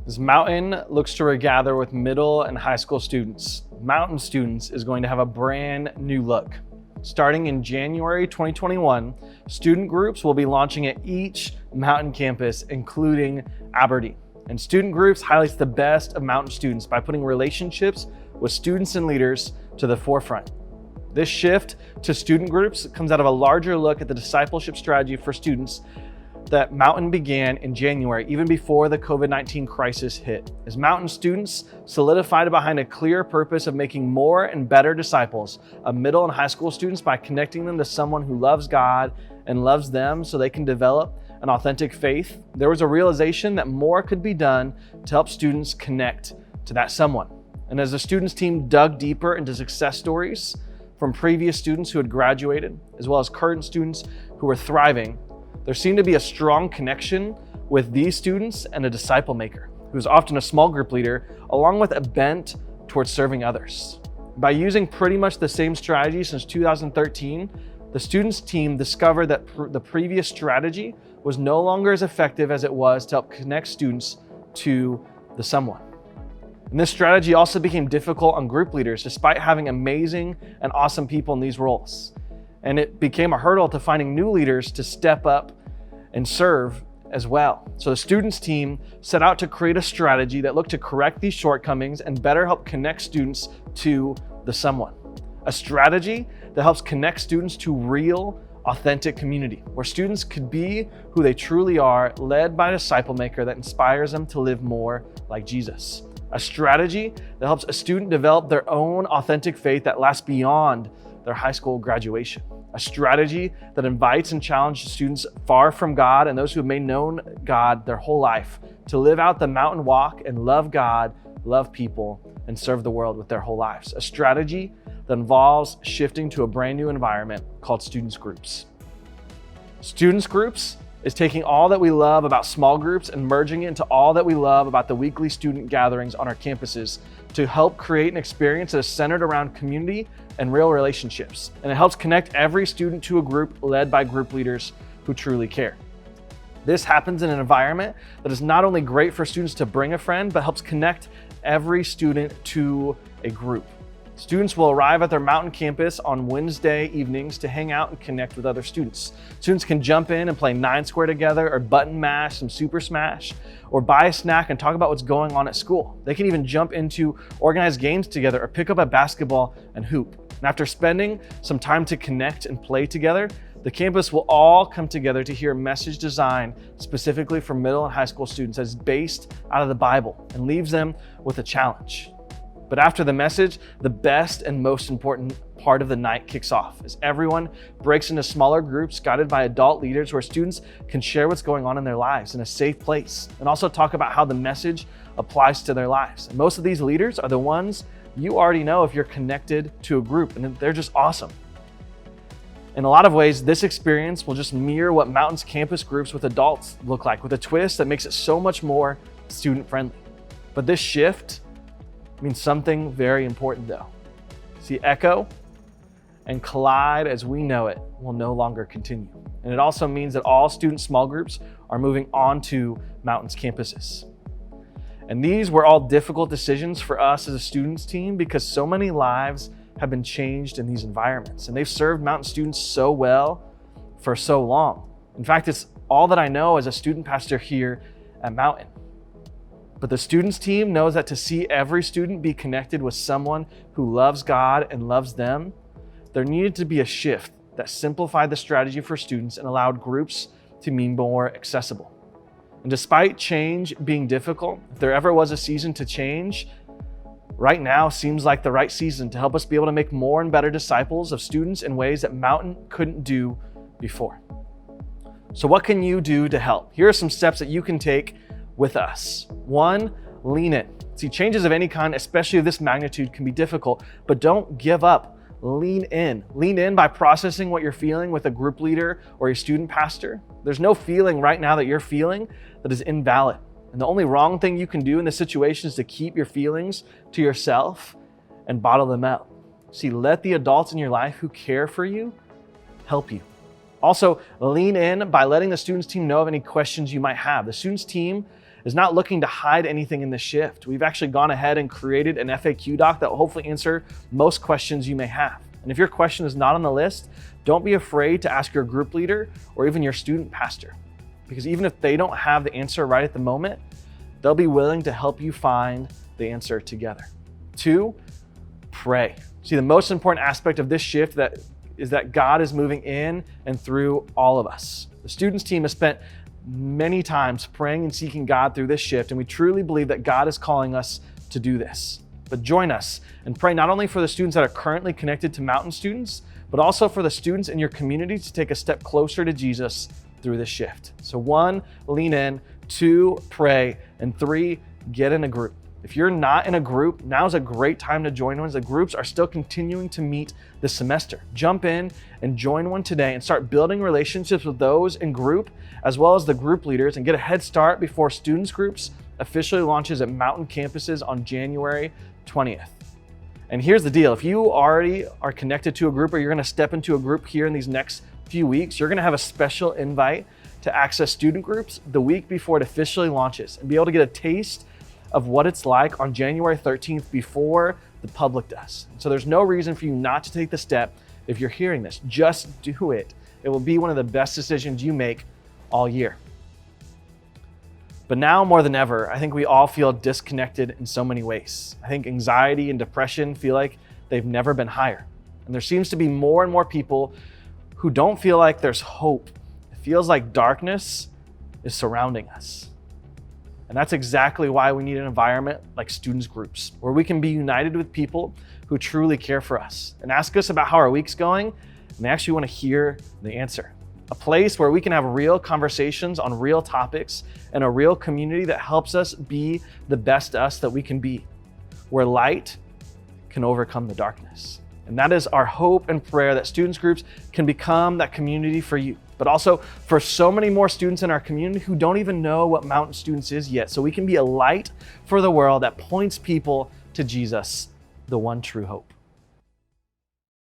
As Mountain looks to regather with middle and high school students, Mountain Students is going to have a brand new look. Starting in January 2021, student groups will be launching at each Mountain campus, including Aberdeen. And student groups highlights the best of Mountain students by putting relationships with students and leaders to the forefront. This shift to student groups comes out of a larger look at the discipleship strategy for students that Mountain began in January, even before the COVID-19 crisis hit. As Mountain students solidified behind a clear purpose of making more and better disciples of middle and high school students by connecting them to someone who loves God and loves them so they can develop an authentic faith, there was a realization that more could be done to help students connect to that someone. And as the students team dug deeper into success stories from previous students who had graduated, as well as current students who were thriving, there seemed to be a strong connection with these students and a disciple maker, who is often a small group leader, along with a bent towards serving others. By using pretty much the same strategy since 2013, the students team discovered that the previous strategy was no longer as effective as it was to help connect students to the someone. And this strategy also became difficult on group leaders, despite having amazing and awesome people in these roles. And it became a hurdle to finding new leaders to step up and serve as well. So the students team set out to create a strategy that looked to correct these shortcomings and better help connect students to the someone. A strategy that helps connect students to real, authentic community, where students could be who they truly are, led by a disciple maker that inspires them to live more like Jesus. A strategy that helps a student develop their own authentic faith that lasts beyond their high school graduation. A strategy that invites and challenges students far from God and those who have made known God their whole life to live out the mountain walk and love God, love people, and serve the world with their whole lives. A strategy that involves shifting to a brand new environment called students groups. Students groups is taking all that we love about small groups and merging it into all that we love about the weekly student gatherings on our campuses to help create an experience that is centered around community and real relationships. And it helps connect every student to a group led by group leaders who truly care. This happens in an environment that is not only great for students to bring a friend, but helps connect every student to a group. Students will arrive at their Mountain campus on Wednesday evenings to hang out and connect with other students. Students can jump in and play 9 Square together, or button mash, some Super Smash, or buy a snack and talk about what's going on at school. They can even jump into organized games together or pick up a basketball and hoop. And after spending some time to connect and play together, the campus will all come together to hear a message designed specifically for middle and high school students that's based out of the Bible and leaves them with a challenge. But after the message, the best and most important part of the night kicks off as everyone breaks into smaller groups guided by adult leaders where students can share what's going on in their lives in a safe place and also talk about how the message applies to their lives. And most of these leaders are the ones you already know if you're connected to a group, and they're just awesome. In a lot of ways, this experience will just mirror what Mountain's campus groups with adults look like, with a twist that makes it so much more student-friendly. But this shift means something very important though. See, Echo and Collide as we know it will no longer continue. And it also means that all student small groups are moving on to Mountain's campuses. And these were all difficult decisions for us as a students team because so many lives have been changed in these environments. And they've served Mountain students so well for so long. In fact, it's all that I know as a student pastor here at Mountain. But the students team knows that to see every student be connected with someone who loves God and loves them, there needed to be a shift that simplified the strategy for students and allowed groups to be more accessible. And despite change being difficult, if there ever was a season to change, right now seems like the right season to help us be able to make more and better disciples of students in ways that Mountain couldn't do before. So what can you do to help? Here are some steps that you can take with us. 1, lean in. See, changes of any kind, especially of this magnitude, can be difficult, but don't give up. Lean in. Lean in by processing what you're feeling with a group leader or a student pastor. There's no feeling right now that you're feeling that is invalid. And the only wrong thing you can do in this situation is to keep your feelings to yourself and bottle them up. See, let the adults in your life who care for you help you. Also, lean in by letting the students team know of any questions you might have. The students team is not looking to hide anything in the shift. We've actually gone ahead and created an FAQ doc that will hopefully answer most questions you may have. And if your question is not on the list, don't be afraid to ask your group leader or even your student pastor, because even if they don't have the answer right at the moment, they'll be willing to help you find the answer together. 2, pray. See, the most important aspect of this shift is that God is moving in and through all of us. The students team has spent many times praying and seeking God through this shift, and we truly believe that God is calling us to do this. But join us and pray not only for the students that are currently connected to Mountain students, but also for the students in your community to take a step closer to Jesus through this shift. So 1, lean in, 2, pray, and 3, get in a group. If you're not in a group, now's a great time to join one. The groups are still continuing to meet this semester. Jump in and join one today and start building relationships with those in group, as well as the group leaders, and get a head start before students groups officially launches at Mountain campuses on January 20th. And here's the deal. If you already are connected to a group, or you're gonna step into a group here in these next few weeks, you're gonna have a special invite to access student groups the week before it officially launches and be able to get a taste of what it's like on January 13th before the public does. So there's no reason for you not to take the step. If you're hearing this, just do it. It will be one of the best decisions you make all year. But now more than ever, I think we all feel disconnected in so many ways. I think anxiety and depression feel like they've never been higher. And there seems to be more and more people who don't feel like there's hope. It feels like darkness is surrounding us. And that's exactly why we need an environment like students groups, where we can be united with people who truly care for us and ask us about how our week's going, and they actually want to hear the answer. A place where we can have real conversations on real topics and a real community that helps us be the best us that we can be, where light can overcome the darkness. And that is our hope and prayer, that students groups can become that community for you, but also for so many more students in our community who don't even know what Mountain Students is yet. So we can be a light for the world that points people to Jesus, the one true hope.